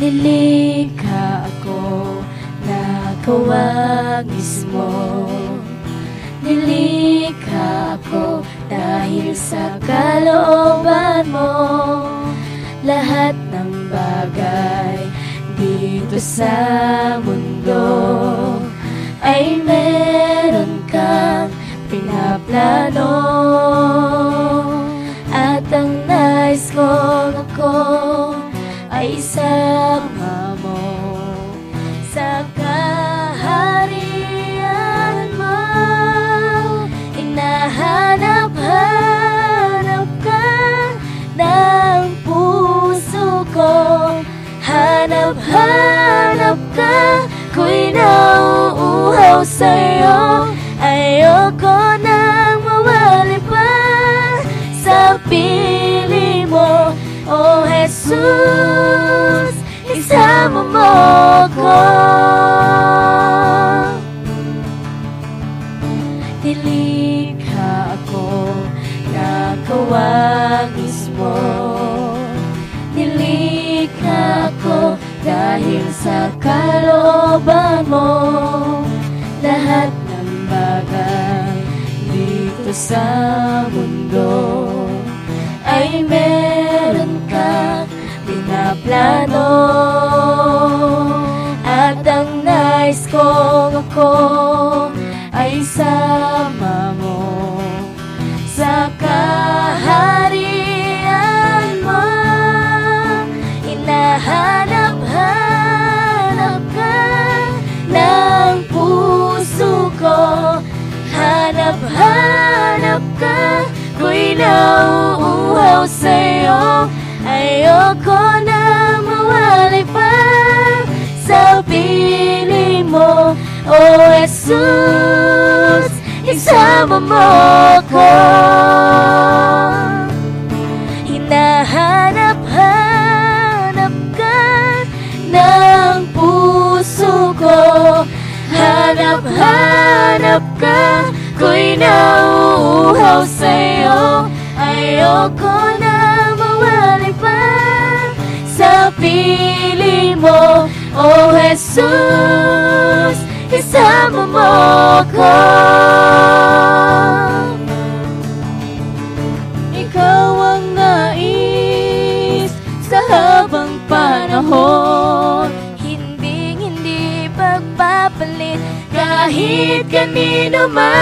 Nilikha ako na kawagis mo. Nilikha ako dahil sa kalooban mo. Lahat ng bagay dito sa mundo ay meron kang pinaplano. At ang nais kong ako ay isama mo sa kaharian mo. Hinahanap-hanap ka ng puso ko. Hanap-hanap ka, ko'y nauuhaw sa'yo. Ayoko nang mawali pa sa piling mo, O Jesus, isama mo ko. Nilikha ako na kawagis mo. Nilikha ako dahil sa kalooban mo. Lahat ng bagay dito sa mundo ay meron kang pinaplano. At ang nais kong ako ay isama mo sa kaharian mo. Hinahanap-hanap ka ng puso ko. Hanap-hanap ka, ko'y nauuhaw sa'yo. Ayoko na mawali pa sa piling mo, O Jesus, isama mo ko. Hinahanap-hanap ka ng puso ko. Hanap-hanap ka, ko'y nauuhaw sa'yo. Ayoko na mawali pa sa piling mo, O Jesus, isama mo ko. Ikaw ang nais sa habang panahon, hindi pagpapalit kahit kanino man.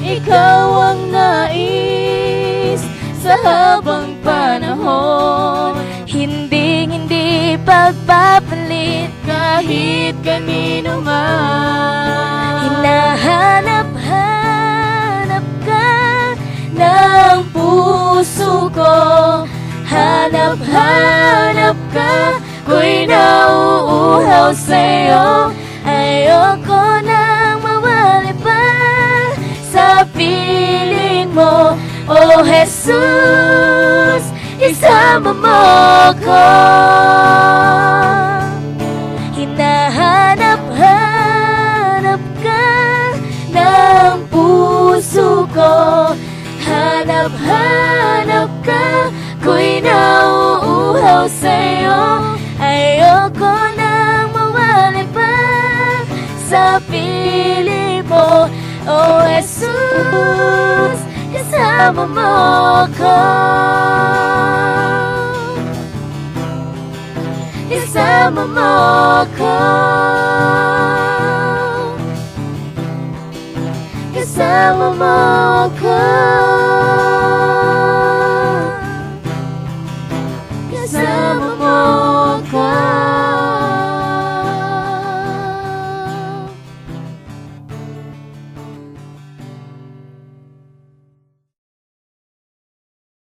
Ikaw ang nais sa habang panahon, hindi pagpapalit kahit kanino man. Hinahanap-hanap ka ng puso ko. Hanap-hanap ka, ko'y nauuhaw sa'yo. Ayoko nang mawali pa sa piling mo, O Jesus, isama mo ko. Hinahanap-hanap ka ng puso ko. Hanap-hanap ka, ko'y nauuhaw sa'yo. Ayoko nang mawali pa sa piling mo, O Jesus, isama mo ko. Isama mo ko. Isama mo ko.